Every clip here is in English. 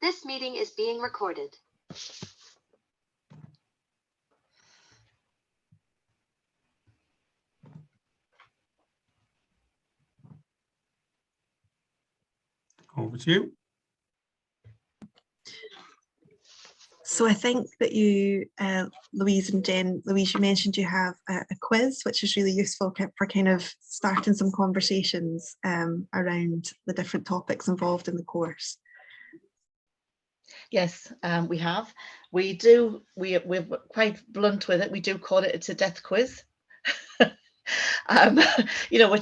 This meeting is being recorded. Over to you. So I think that you, Louise and Jen, Louise, you mentioned you have a quiz, which is really useful for kind of starting some conversations around the different topics involved in the course. Yes, we have. We're quite blunt with it. We do call it a death quiz. Which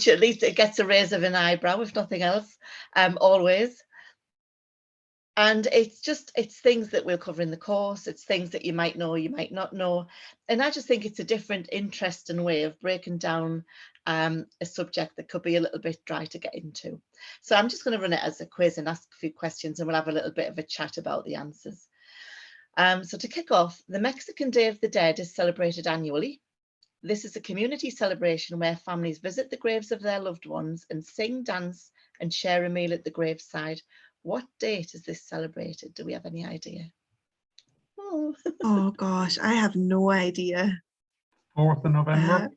at least it gets a raise of an eyebrow, if nothing else, always. And it's things that we'll cover in the course. It's things that you might know, you might not know. And I just think it's a different, interesting way of breaking down a subject that could be a little bit dry to get into. So I'm just going to run it as a quiz and ask a few questions, and we'll have a little bit of a chat about the answers. So to kick off, the Mexican Day of the Dead is celebrated annually. This is a community celebration where families visit the graves of their loved ones and sing, dance, and share a meal at the graveside. What date is this celebrated? Do we have any idea? Oh gosh, I have no idea. 4th of November.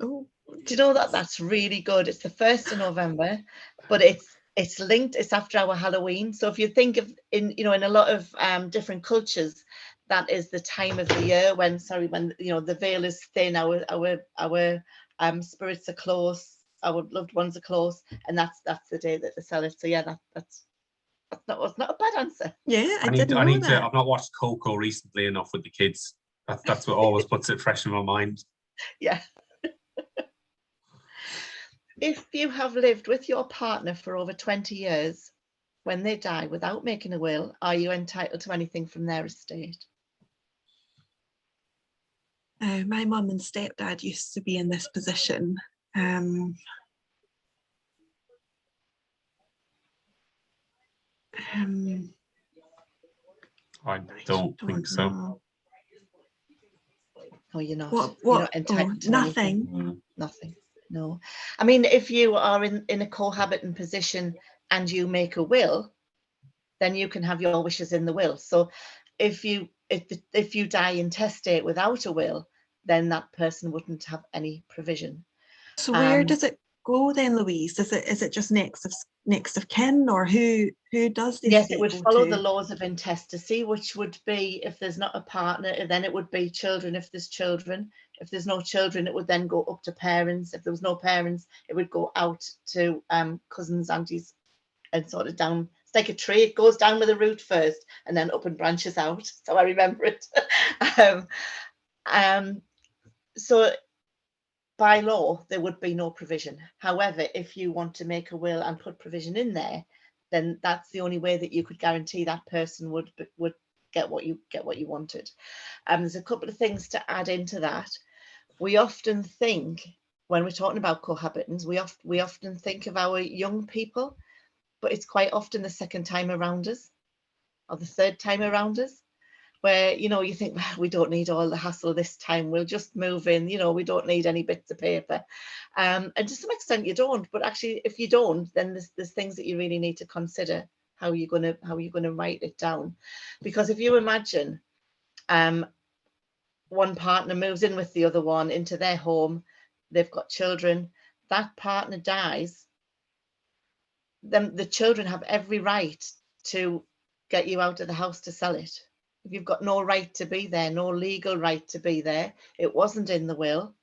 Do you know that's really good? It's the 1st of November, but it's linked. It's after our Halloween. So if you think of in a lot of different cultures, that is the time of the year when the veil is thin. Our spirits are close. Our loved ones are close, and that's the day that they celebrate. So yeah, that's not a bad answer. Yeah, I need know that. I've not watched Coco recently enough with the kids. That's what always puts it fresh in my mind. Yeah. If you have lived with your partner for over 20 years, when they die without making a will, are you entitled to anything from their estate? My mum and stepdad used to be in this position. I don't think so. Oh, you're not. What? You're not entitled to nothing. Anything. Nothing. No. I mean, if you are in a cohabiting position and you make a will, then you can have your wishes in the will. So if you die intestate without a will, then that person wouldn't have any provision. So where does it go then, Louise? Is it just next of kin, or who does this? Yes, it would follow the laws of intestacy, which would be, if there's not a partner, then it would be children if there's children. If there's no children, it would then go up to parents. If there was no parents, it would go out to cousins, aunties, and sort of down. It's like a tree. It goes down with a root first and then up and branches out. So I remember it. So by law, there would be no provision. However, if you want to make a will and put provision in there, then that's the only way that you could guarantee that person would get what you wanted. There's a couple of things to add into that. We often think, when we're talking about cohabitants, we often think of our young people, but it's quite often the second time around us or the third time around us, where you think, well, we don't need all the hassle this time, we'll just move in, we don't need any bits of paper, and to some extent you don't, but actually if you don't, then there's things that you really need to consider how you're going to write it down. Because if you imagine one partner moves in with the other one into their home, they've got children, that partner dies, then the children have every right to get you out of the house to sell it. If you've got no right to be there, no legal right to be there, it wasn't in the will.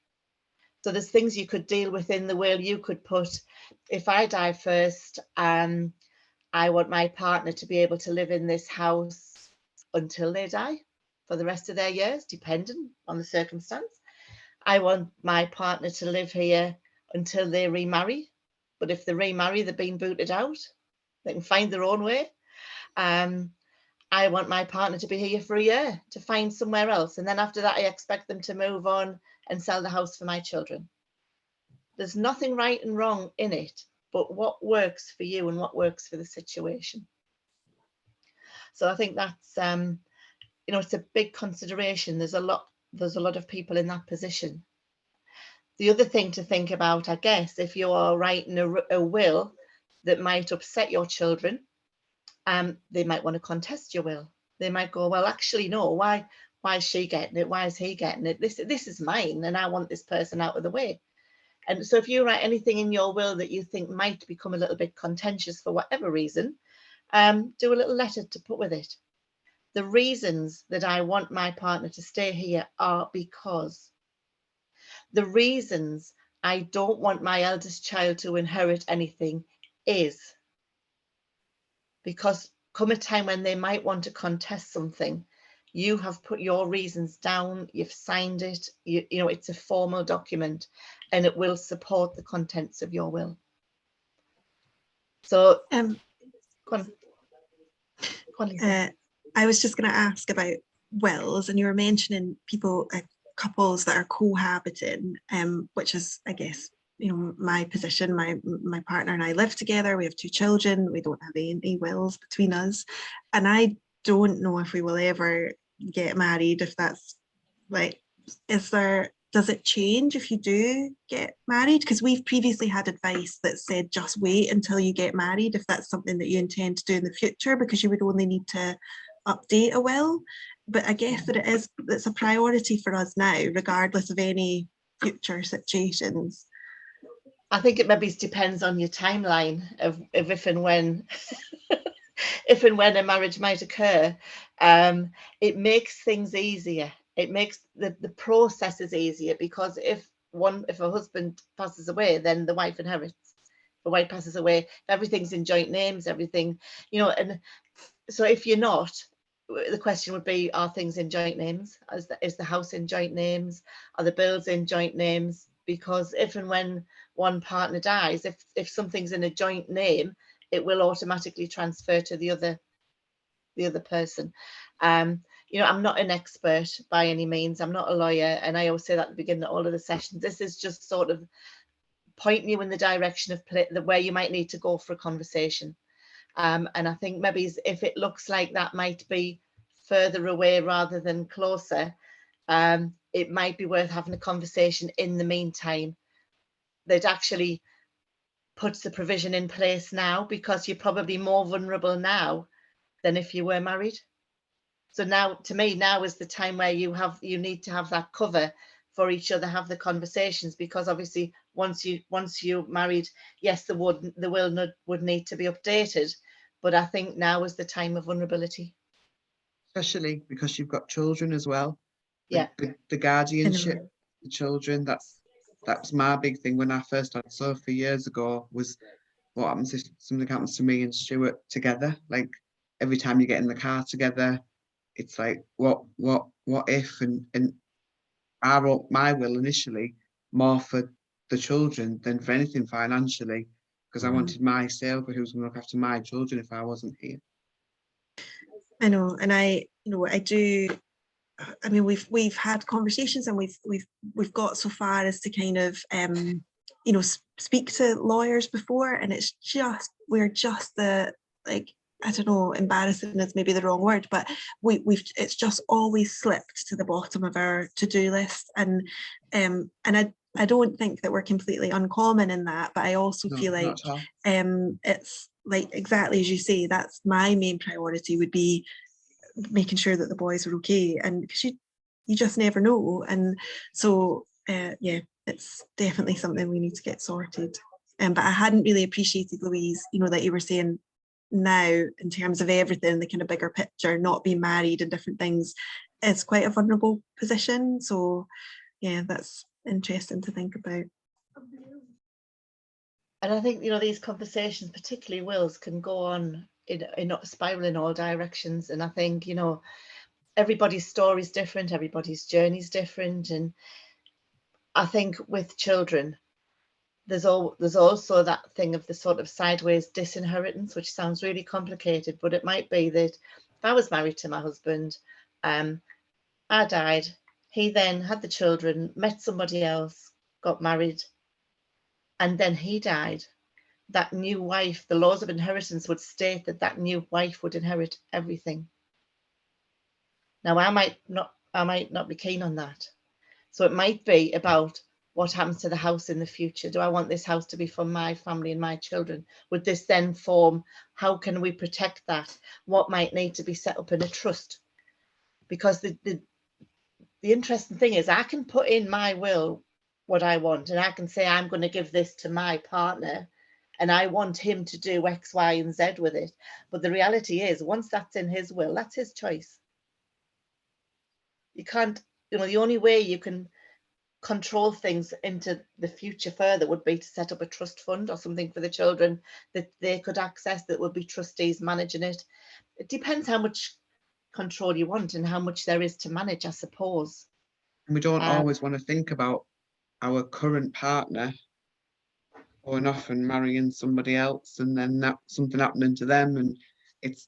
So there's things you could deal with in the will. You could put, if I die first, I want my partner to be able to live in this house until they die, for the rest of their years, depending on the circumstance. I want my partner to live here until they remarry. But if they remarry, they're being booted out. They can find their own way. I want my partner to be here for a year to find somewhere else. And then after that, I expect them to move on and sell the house for my children. There's nothing right and wrong in it, but what works for you and what works for the situation. So I think that's, it's a big consideration. There's a lot of people in that position. The other thing to think about, I guess, if you are writing a will that might upset your children, They might want to contest your will. They might go, well, actually, no, why is she getting it? Why is he getting it? This is mine, and I want this person out of the way. And so if you write anything in your will that you think might become a little bit contentious for whatever reason, do a little letter to put with it. The reasons that I want my partner to stay here are because. The reasons I don't want my eldest child to inherit anything is because come a time when they might want to contest something, you have put your reasons down, you've signed it, you know, it's a formal document and it will support the contents of your will. So, go on. Go on, Lisa. I was just going to ask about wills, and you were mentioning people, couples that are cohabiting, which is, I guess, you know, my position. My partner and I live together. We have 2 children. We don't have any wills between us, and I don't know if we will ever get married. If that's like, does it change if you do get married? Because we've previously had advice that said just wait until you get married if that's something that you intend to do in the future, because you would only need to update a will. But I guess that it's a priority for us now, regardless of any future situations. I think it maybe depends on your timeline of if and when if and when a marriage might occur. It makes things easier. It makes the processes easier, because if a husband passes away, then the wife inherits. If the wife passes away, everything's in joint names, everything, you know. And so if you're not, the question would be, are things in joint names? Is the house in joint names? Are the bills in joint names? Because if and when one partner dies, if something's in a joint name, it will automatically transfer to the other person. You know, I'm not an expert by any means. I'm not a lawyer, and I always say that at the beginning of all of the sessions. This is just sort of pointing you in the direction of where you might need to go for a conversation. And I think maybe if it looks like that might be further away rather than closer, it might be worth having a conversation in the meantime that actually puts the provision in place now, because you're probably more vulnerable now than if you were married. So now, to me, now is the time where you need to have that cover for each other, have the conversations, because obviously once you're married, yes, the will would need to be updated, but I think now is the time of vulnerability. Especially because you've got children as well. Yeah. The guardianship, the children, that was my big thing when I first had Sophie years ago, was what happens if something happens to me and Stuart together? Like, every time you get in the car together, it's like, what if? And I wrote my will initially more for the children than for anything financially, because I wanted my say over who's going to look after my children if I wasn't here. I know, and I do. I mean, we've had conversations, and we've got so far as to kind of you know, speak to lawyers before, and it's just, we're just the, like, I don't know, embarrassing is maybe the wrong word, but it's just always slipped to the bottom of our to-do list, and I don't think that we're completely uncommon in that, but I also feel like it's like, exactly as you say, that's my main priority, would be making sure that the boys are okay, and because you just never know. And so yeah, it's definitely something we need to get sorted. But I hadn't really appreciated, Louise, you know, that you were saying now, in terms of everything, the kind of bigger picture, not being married and different things, is quite a vulnerable position. So yeah, that's interesting to think about. And I think, you know, these conversations, particularly wills, can go on in spiral in all directions. And I think, you know, everybody's story is different, everybody's journey is different. And I think with children, there's also that thing of the sort of sideways disinheritance, which sounds really complicated, but it might be that if I was married to my husband, I died, he then had the children, met somebody else, got married, and then he died. That new wife, the laws of inheritance would state that that new wife would inherit everything. Now, I might not be keen on that. So it might be about what happens to the house in the future? Do I want this house to be for my family and my children? Would this then form, how can we protect that? What might need to be set up in a trust? Because the interesting thing is I can put in my will what I want, and I can say I'm going to give this to my partner and I want him to do X, Y, and Z with it. But the reality is, once that's in his will, that's his choice. You can't, the only way you can control things into the future further would be to set up a trust fund or something for the children that they could access, that would be trustees managing it. It depends how much control you want and how much there is to manage, I suppose. And we don't always want to think about our current partner going off and marrying somebody else and then that something happening to them, and it's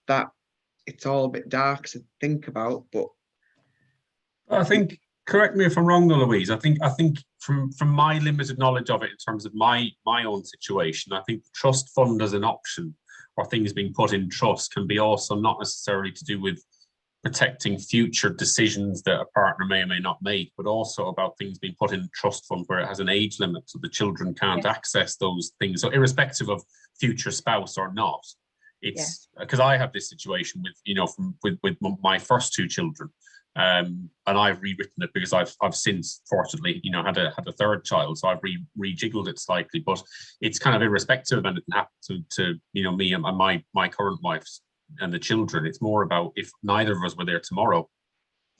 all a bit dark to think about. But I think, correct me if I'm wrong though, Louise, I think from my limited knowledge of it in terms of my own situation, I think the trust fund as an option or things being put in trust can be also not necessarily to do with protecting future decisions that a partner may or may not make, but also about things being put in trust fund where it has an age limit so the children can't access those things. So irrespective of future spouse or not, it's because I have this situation with my first two children. And I've rewritten it because I've since fortunately had a third child, so I've rejiggled it slightly, but it's kind of irrespective of anything happened to me and my current wife's and the children. It's more about if neither of us were there tomorrow,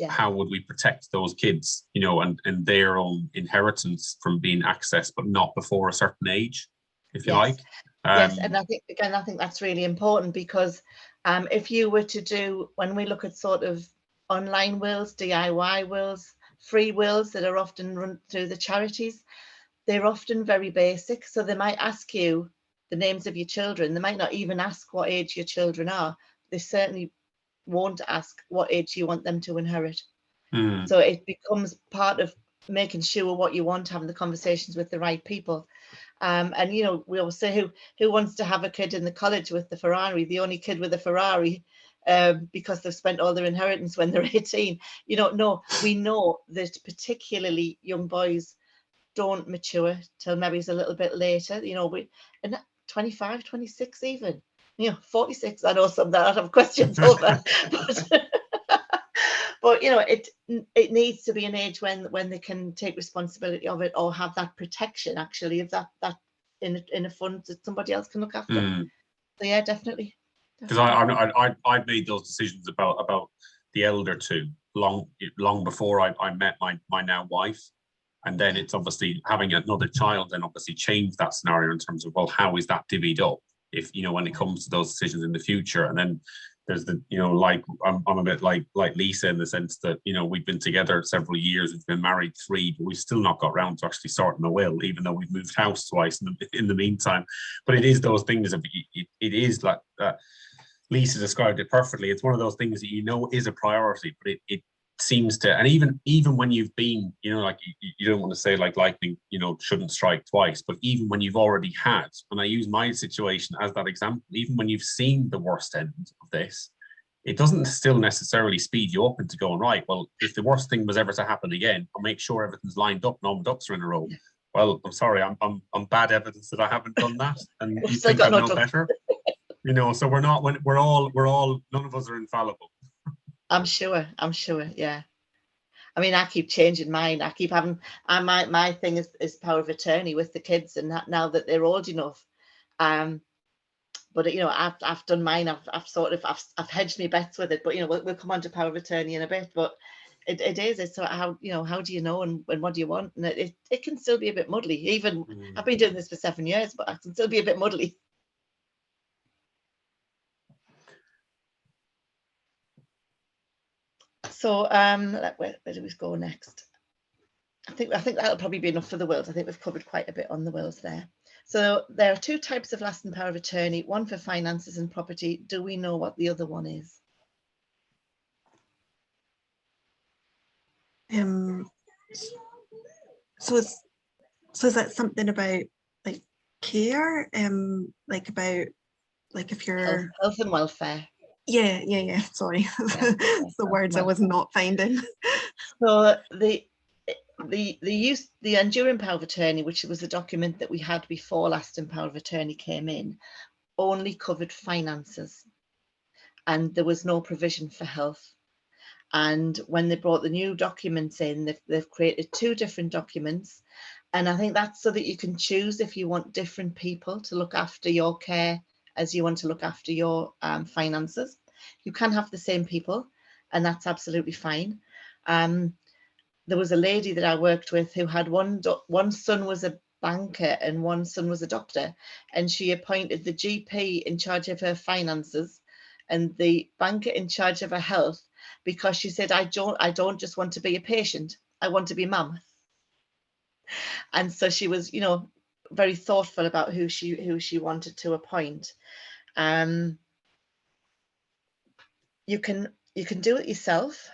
how would we protect those kids, and their own inheritance from being accessed, but not before a certain age, if you like. Yes, and I think that's really important because if you were to do, when we look at sort of online wills, DIY wills, free wills that are often run through the charities, they're often very basic. So they might ask you the names of your children. They might not even ask what age your children are. They certainly won't ask what age you want them to inherit. So it becomes part of making sure what you want, having the conversations with the right people. And we always say who wants to have a kid in the college with the Ferrari, the only kid with a Ferrari, because they've spent all their inheritance when they're 18. No, we know that particularly young boys don't mature till maybe it's a little bit later, and 25, 26 even, 46. I know some that I have questions over, but it needs to be an age when they can take responsibility of it or have that protection actually of that in a fund that somebody else can look after. So yeah, definitely. Because I've made those decisions about the elder two long before I met my now wife. And then it's obviously having another child then obviously changed that scenario in terms of, well, how is that divvied up if, when it comes to those decisions in the future? And then there's the, I'm a bit like Lisa in the sense that, we've been together several years, we've been married 3, but we've still not got around to actually sorting a will, even though we've moved house twice in the meantime. But it is those things of, it is like Lisa described it perfectly. It's one of those things that is a priority, but it seems to, and even when you've been, like you don't want to say like lightning, shouldn't strike twice, but even when you've already had, and I use my situation as that example, even when you've seen the worst end of this, it doesn't still necessarily speed you up into going, right, well, if the worst thing was ever to happen again, I'll make sure everything's lined up and all the ducks are in a row. Well, I'm sorry, I'm bad evidence that I haven't done that, and you think I know better, so we're all none of us are infallible. I'm sure, yeah. I mean, I keep changing mine. I keep having, my thing is power of attorney with the kids, and now that they're old enough. But I've done mine. I've hedged my bets with it. But we'll come on to power of attorney in a bit. But it's sort of how do you know and what do you want? And it can still be a bit muddly. Even I've been doing this for 7 years, but I can still be a bit muddly. So where do we go next? I think that'll probably be enough for the wills. I think we've covered quite a bit on the wills there. So there are 2 types of lasting power of attorney, one for finances and property. Do we know what the other one is? So is that something about like care? Like about like if you're health and welfare. Yeah. Sorry, the words I was not finding. So the enduring power of attorney, which was the document that we had before lasting power of attorney came in, only covered finances, and there was no provision for health. And when they brought the new documents in, they've created 2 different documents. And I think that's so that you can choose if you want different people to look after your care as you want to look after your finances. You can have the same people, and that's absolutely fine. There was a lady that I worked with who had one son was a banker and one son was a doctor, and she appointed the GP in charge of her finances and the banker in charge of her health, because she said, I don't just want to be a patient, I want to be mum. And so she was, you know, very thoughtful about who she wanted to appoint. You can do it yourself.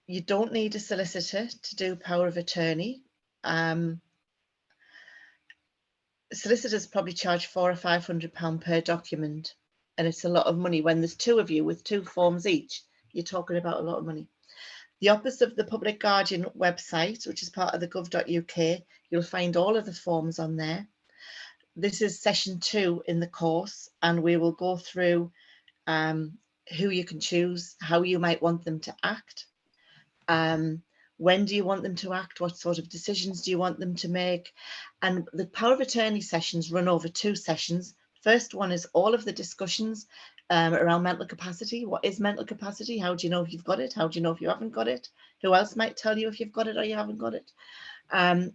You don't need a solicitor to do power of attorney. Solicitors probably charge £400 or £500 per document, and it's a lot of money. When there's 2 of you with 2 forms each, you're talking about a lot of money. The Office of the Public Guardian website, which is part of the gov.uk, you'll find all of the forms on there. This is session 2 in the course, and we will go through who you can choose, how you might want them to act. When do you want them to act? What sort of decisions do you want them to make? And the power of attorney sessions run over 2 sessions. First one is all of the discussions around mental capacity. What is mental capacity? How do you know if you've got it? How do you know if you haven't got it? Who else might tell you if you've got it or you haven't got it? And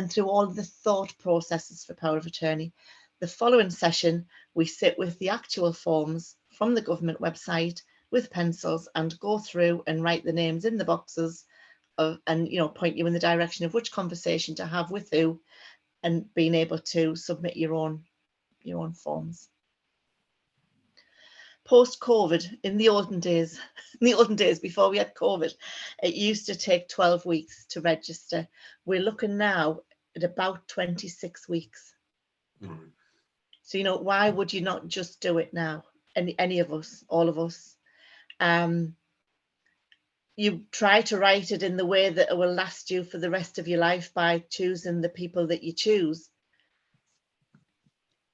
through all the thought processes for power of attorney. The following session, we sit with the actual forms from the government website with pencils and go through and write the names in the boxes and, you know, point you in the direction of which conversation to have with who, and being able to submit your own forms. Post-COVID, in the olden days before we had COVID, it used to take 12 weeks to register. We're looking now at about 26 weeks. Mm. So, you know, why would you not just do it now? Any of us, all of us. You try to write it in the way that it will last you for the rest of your life by choosing the people that you choose.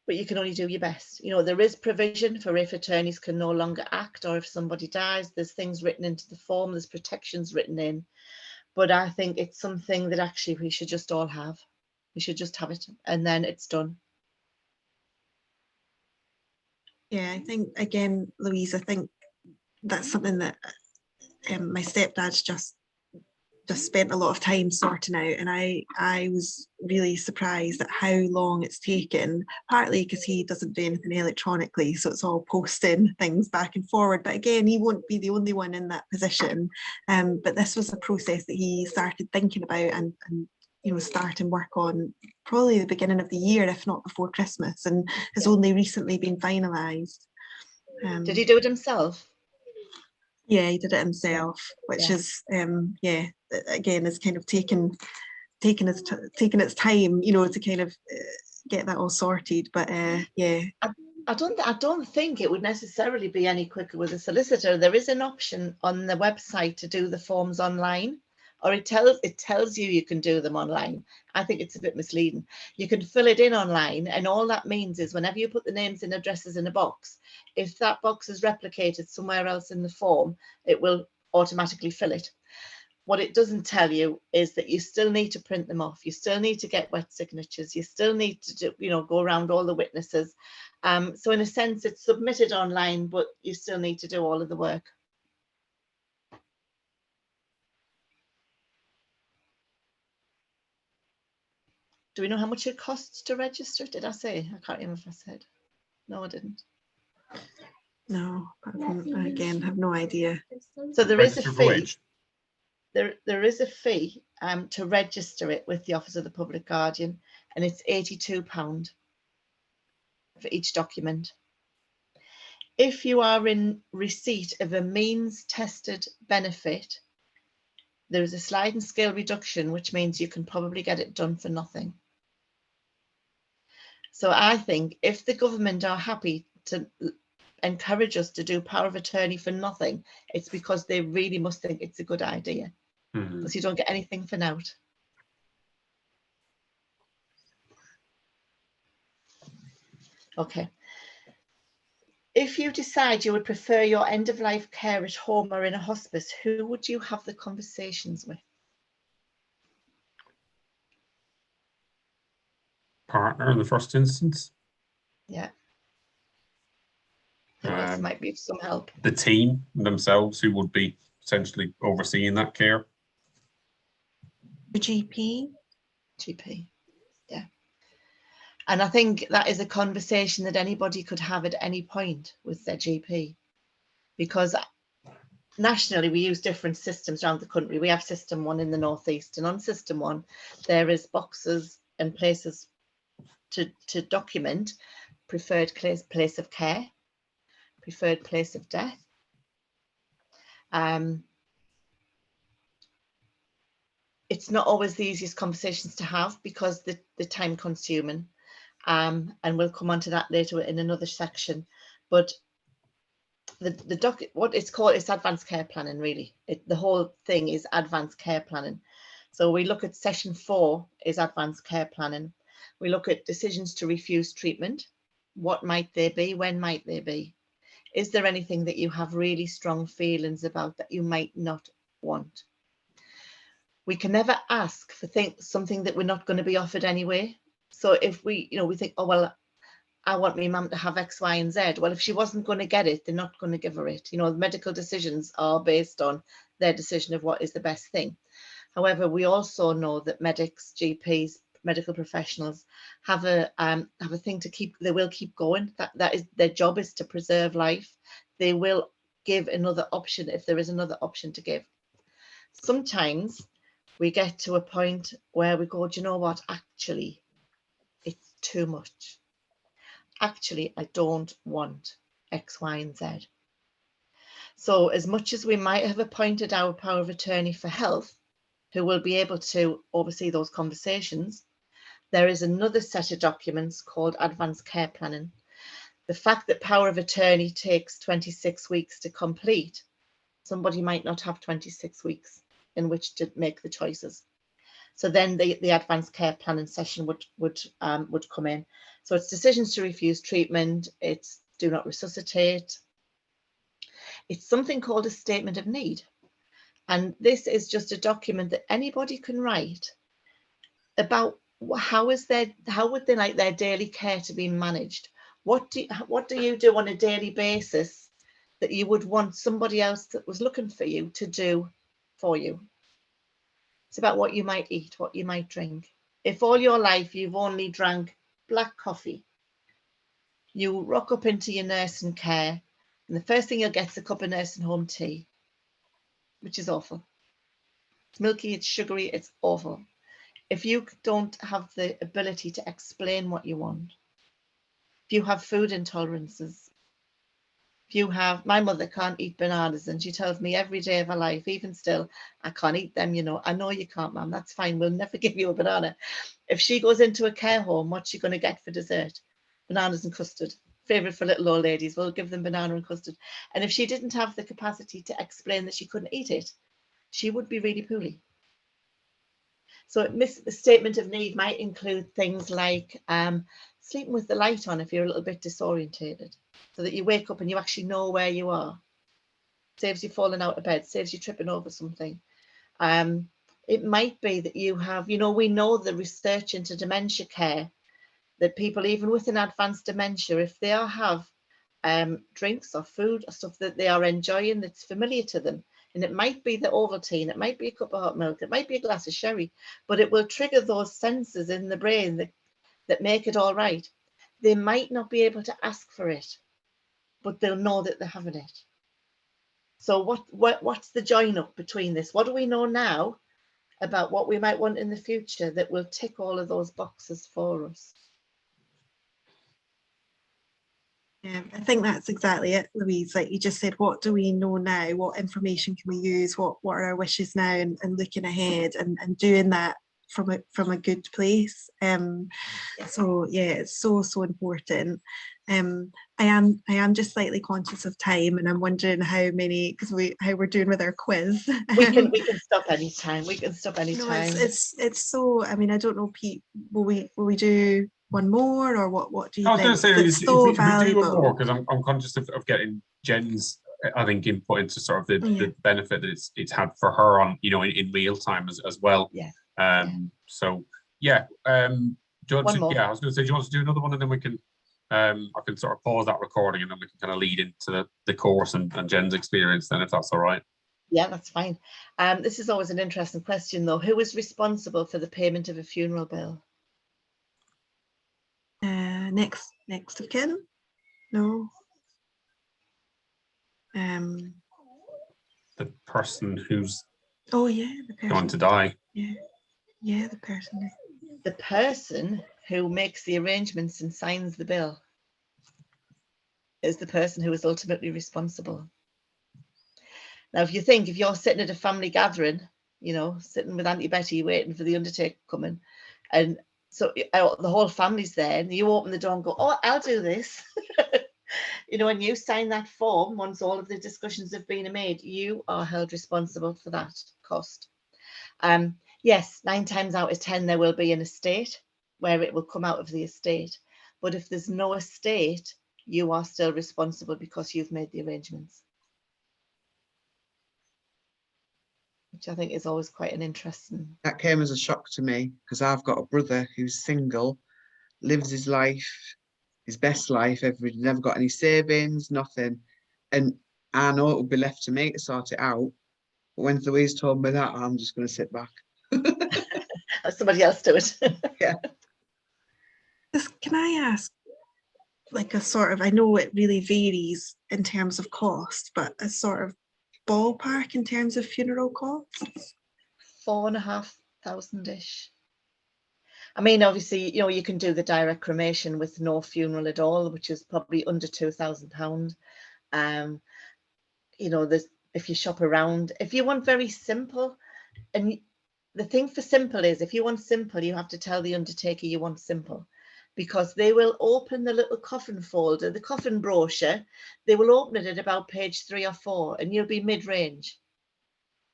But you can only do your best. You know, there is provision for if attorneys can no longer act or if somebody dies, there's things written into the form, there's protections written in. But I think it's something that actually we should just all have. We should just have it, and then it's done. Yeah, I think, again, Louise, I think that's something that my stepdad's just spent a lot of time sorting out, and I was really surprised at how long it's taken, partly because he doesn't do anything electronically, so it's all posting things back and forward. But again, he won't be the only one in that position, but this was a process that he started thinking about and you know, starting work on probably the beginning of the year, if not before Christmas, and has only recently been finalised. Did he do it himself? Yeah, he did it himself, which is yeah, again, is kind of taking its time, you know, to kind of get that all sorted. But yeah, I don't think it would necessarily be any quicker with a solicitor. There is an option on the website to do the forms online, or it tells you you can do them online. I think it's a bit misleading. You can fill it in online, and all that means is whenever you put the names and addresses in a box, if that box is replicated somewhere else in the form, it will automatically fill it. What it doesn't tell you is that you still need to print them off. You still need to get wet signatures. You still need to do, you know, go around all the witnesses. So in a sense, it's submitted online, but you still need to do all of the work. Do we know how much it costs to register? Did I say? I can't remember if I said. No, I didn't. no, again, have no idea. So there is a Register for fee. which? There is a fee to register it with the Office of the Public Guardian, and it's £82 for each document. If you are in receipt of a means tested benefit, there is a sliding scale reduction, which means you can probably get it done for nothing. So I think if the government are happy to encourage us to do power of attorney for nothing, it's because they really must think it's a good idea, because you don't get anything for nought. Okay. If you decide you would prefer your end-of-life care at home or in a hospice, who would you have the conversations with? Partner in the first instance. Yeah. Who else Um, might be of some help? The team themselves, who would be essentially overseeing that care. Your GP? GP. Yeah. And I think that is a conversation that anybody could have at any point with their GP, because nationally we use different systems around the country. We have system 1 in the northeast, and on system 1 there is boxes and places to document preferred place of care, preferred place of death. It's not always the easiest conversations to have because the time consuming, and we'll come on to that later in another section. But what it's called is advanced care planning, really. The whole thing is advanced care planning. So we look at session 4 is advanced care planning. We look at decisions to refuse treatment. What might they be? When might they be? Is there anything that you have really strong feelings about that you might not want? We can never ask for something that we're not going to be offered anyway. So if we think, oh, well, I want my mum to have X, Y, and Z. Well, if she wasn't going to get it, they're not going to give her it. Medical decisions are based on their decision of what is the best thing. However, we also know that medics, GPs, medical professionals have a thing to keep. They will keep going. That is their job, is to preserve life. They will give another option if there is another option to give. Sometimes we get to a point where we go, do you know what? Actually, it's too much. Actually, I don't want X, Y, and Z. So as much as we might have appointed our power of attorney for health, who will be able to oversee those conversations, there is another set of documents called advanced care planning. The fact that power of attorney takes 26 weeks to complete, somebody might not have 26 weeks in which to make the choices. So then the advanced care planning session would come in. So it's decisions to refuse treatment, it's do not resuscitate. It's something called a statement of need. And this is just a document that anybody can write about how would they like their daily care to be managed? What do you do on a daily basis that you would want somebody else that was looking for you to do for you? It's about what you might eat, what you might drink. If all your life you've only drank black coffee, you rock up into your nursing care, and the first thing you'll get is a cup of nursing home tea, which is awful. It's milky, it's sugary, it's awful. If you don't have the ability to explain what you want, if you have food intolerances, my mother can't eat bananas, and she tells me every day of her life, even still, I can't eat them, I know you can't, ma'am, that's fine, we'll never give you a banana. If she goes into a care home, what's she going to get for dessert? Bananas and custard. Favourite for little old ladies, we'll give them banana and custard. And if she didn't have the capacity to explain that she couldn't eat it, she would be really poorly. So the statement of need might include things like sleeping with the light on if you're a little bit disorientated, so that you wake up and you actually know where you are. Saves you falling out of bed, saves you tripping over something. It might be that you have, we know the research into dementia care, that people, even with an advanced dementia, if they have drinks or food or stuff that they are enjoying that's familiar to them, and it might be the Ovaltine, it might be a cup of hot milk, it might be a glass of sherry, but it will trigger those senses in the brain that make it all right. They might not be able to ask for it, but they'll know that they're having it. So what's the join up between this? What do we know now about what we might want in the future that will tick all of those boxes for us? Yeah, I think that's exactly it, Louise. Like you just said, what do we know now? What information can we use? What are our wishes now? And looking ahead and doing that from a good place. So yeah, it's so important. I am just slightly conscious of time, and I'm wondering how we're doing with our quiz. We can stop anytime. We can stop anytime. No, it's so. I mean, I don't know, Pete. Will we do one more, or what do you I was going think? to say, It's if so we do one more, valuable. because I'm conscious of getting Jen's, I think, input into sort of Yeah. the benefit that it's had for her on, you know, in real time as well. Yeah. So yeah, do you want One to, more. yeah, I was going to say, do you want to do another one, and then we can, I can sort of pause that recording, and then we can kind of lead into the course and Jen's experience then, if that's all right. Yeah, that's fine. This is always an interesting question, though. Who is responsible for the payment of a funeral bill? Next of kin? No. The person who's Oh yeah, the person. going to die. Yeah, the person. The person who makes the arrangements and signs the bill is the person who is ultimately responsible. Now, if you're sitting at a family gathering, you know, sitting with Auntie Betty waiting for the undertaker coming, and so the whole family's there, and you open the door and go, oh, I'll do this. You know, when you sign that form, once all of the discussions have been made, you are held responsible for that cost. Yes, 9 times out of 10, there will be an estate where it will come out of the estate. But if there's no estate, you are still responsible because you've made the arrangements. Which I think is always quite an interesting. That came as a shock to me, because I've got a brother who's single, lives his life, his best life, never got any savings, nothing. And I know it would be left to me to sort it out. But when Louise told me that, I'm just going to sit back. Let somebody else do it. Yeah. Can I ask, like, a sort of, I know it really varies in terms of cost, but a sort of ballpark in terms of funeral costs? 4,500-ish. I mean, obviously, you know, you can do the direct cremation with no funeral at all, which is probably under £2,000. You know, if you shop around, if you want very simple, and the thing for simple is, if you want simple, you have to tell the undertaker you want simple, because they will open the little coffin folder, the coffin brochure, they will open it at about page 3 or 4, and you'll be mid-range.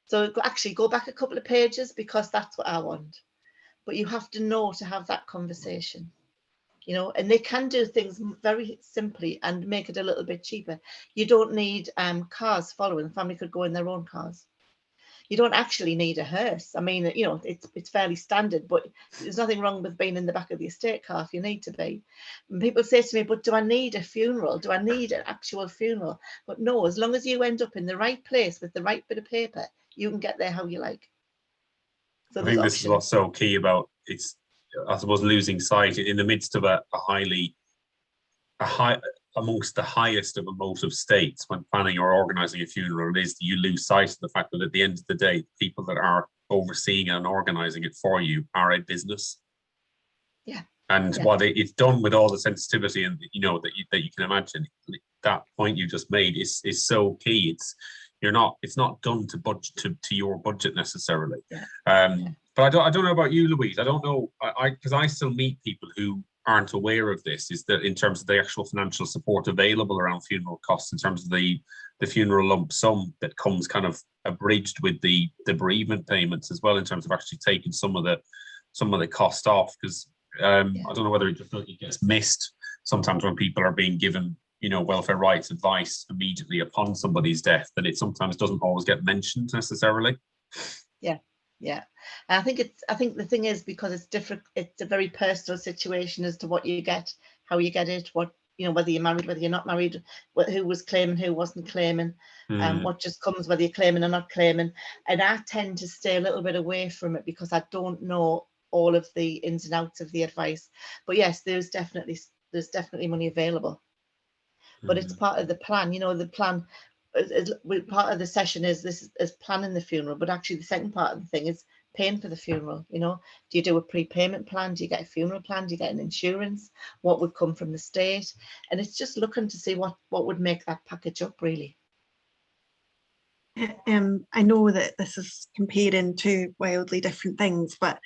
So actually go back a couple of pages, because that's what I want. But you have to know to have that conversation, you know, and they can do things very simply and make it a little bit cheaper. You don't need cars following. The family could go in their own cars. You don't actually need a hearse. I mean, you know, it's fairly standard, but there's nothing wrong with being in the back of the estate car if you need to be. And people say to me, but do I need a funeral? Do I need an actual funeral? But no, as long as you end up in the right place with the right bit of paper, you can get there how you like. So I think this is what's so key about it's, I suppose, losing sight in the midst of a high amongst the highest of emotive states when planning or organizing a funeral is you lose sight of the fact that at the end of the day, people that are overseeing and organizing it for you are a business. Yeah. And yeah. while it's done with all the sensitivity and, you know, that you can imagine, that point you just made is so key. It's not done to budget to your budget necessarily. Yeah. But I don't know about you, Louise. I don't know, because I still meet people who aren't aware of this, is that in terms of the actual financial support available around funeral costs, in terms of the funeral lump sum that comes kind of abridged with the bereavement payments as well, in terms of actually taking some of the cost off, because I don't know whether it gets missed sometimes when people are being given, you know, welfare rights advice immediately upon somebody's death, that it sometimes doesn't always get mentioned necessarily. Yeah. And I think the thing is, because it's different, it's a very personal situation as to what you get, how you get it, what, you know, whether you're married, whether you're not married, who was claiming, who wasn't claiming, what just comes, whether you're claiming or not claiming. And I tend to stay a little bit away from it because I don't know all of the ins and outs of the advice. But yes, there's definitely money available. But it's part of the plan, you know, the plan. Part of the session is planning the funeral, but actually the second part of the thing is paying for the funeral. You know, do you do a prepayment plan? Do you get a funeral plan? Do you get an insurance? What would come from the state? And it's just looking to see what would make that package up, really. I know that this is comparing two wildly different things, but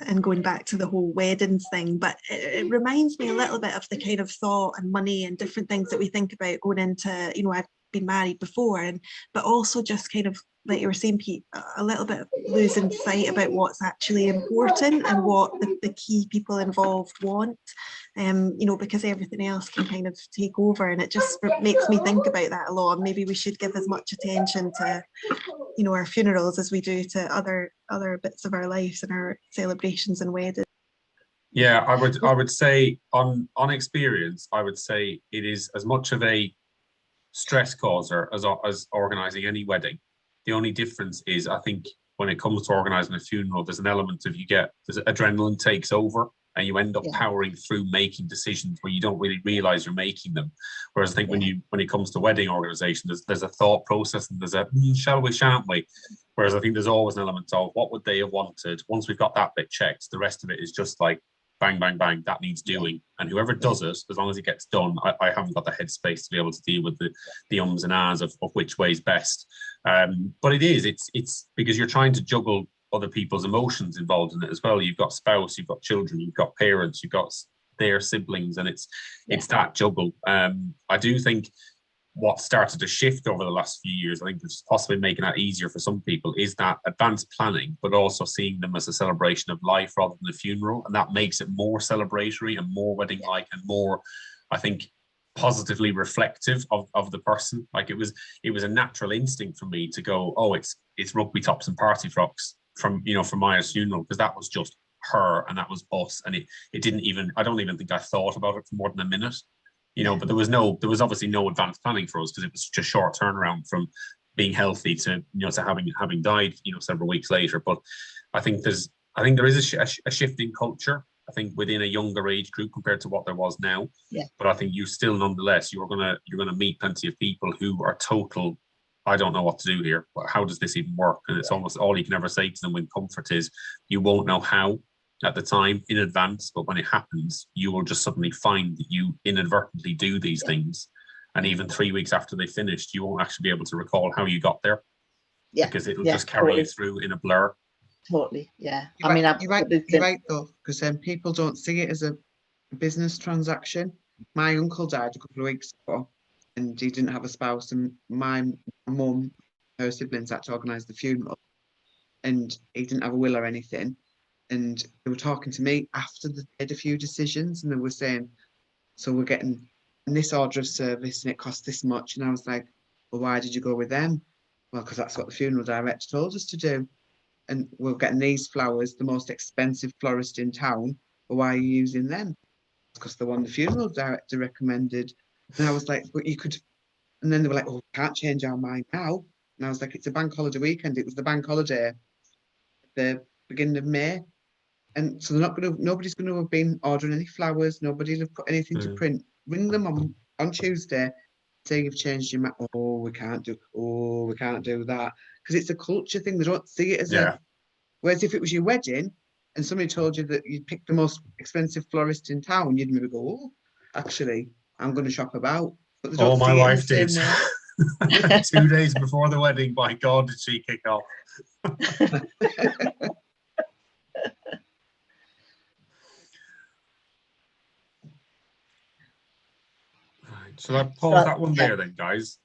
and going back to the whole weddings thing, but it reminds me a little bit of the kind of thought and money and different things that we think about going into, you know, I've been married before, but also just kind of like you were saying, Pete, a little bit losing sight about what's actually important and what the key people involved want, you know, because everything else can kind of take over. And it just makes me think about that a lot. Maybe we should give as much attention to, you know, our funerals as we do to other bits of our lives and our celebrations and weddings. Yeah, I would say on experience, I would say it is as much of a stress causer as organizing any wedding. The only difference is, I think, when it comes to organizing a funeral, there's an element of there's adrenaline takes over, and you end up powering through making decisions where you don't really realize you're making them. Whereas I think when it comes to wedding organization, there's a thought process and there's a shall we, shan't we? Whereas I think there's always an element of what would they have wanted. Once we've got that bit checked, the rest of it is just like bang, bang, bang, that needs doing. And whoever does it, as long as it gets done, I haven't got the headspace to be able to deal with the ums and ahs of which way is best. But it's because you're trying to juggle other people's emotions involved in it as well. You've got spouse, you've got children, you've got parents, you've got their siblings, and it's that juggle. I do think what started to shift over the last few years, I think it's possibly making that easier for some people, is that advanced planning, but also seeing them as a celebration of life rather than a funeral. And that makes it more celebratory and more wedding-like and more, I think, positively reflective of the person. Like it was a natural instinct for me to go, oh, it's rugby tops and party frocks from Maya's funeral, because that was just her and that was us. And it didn't even, I don't even think I thought about it for more than a minute. But there was obviously no advanced planning for us because it was such a short turnaround from being healthy to having died, several weeks later. But I think there is a shift in culture, I think, within a younger age group compared to what there was now. Yeah. But I think you still, nonetheless, you're gonna meet plenty of people who are total, I don't know what to do here. How does this even work? And it's almost all you can ever say to them with comfort is you won't know how at the time in advance, but when it happens, you will just suddenly find that you inadvertently do these things. And even 3 weeks after they finished, you won't actually be able to recall how you got there. Yeah. Because it'll just carry you through in a blur. Totally. Yeah. You're right though, because people don't see it as a business transaction. My uncle died a couple of weeks ago and he didn't have a spouse, and my mum, her siblings had to organise the funeral, and he didn't have a will or anything. And they were talking to me after they made a few decisions, and they were saying, so we're getting this order of service and it costs this much. And I was like, well, why did you go with them? Well, because that's what the funeral director told us to do. And we're getting these flowers, the most expensive florist in town. Well, why are you using them? Because the one the funeral director recommended. And I was like, but you could. And then they were like, oh, we can't change our mind now. And I was like, it's a bank holiday weekend. It was the bank holiday at the beginning of May. And so nobody's going to have been ordering any flowers. Nobody will have put anything to print. Ring them on Tuesday, say you've changed your mind. Oh, we can't do that. Because it's a culture thing. They don't see it as a. Whereas if it was your wedding and somebody told you that you'd picked the most expensive florist in town, you'd maybe go, oh, actually, I'm going to shop about. But they don't my wife did. 2 days before the wedding, by God, did she kick off. Shall I pause that one there then, guys?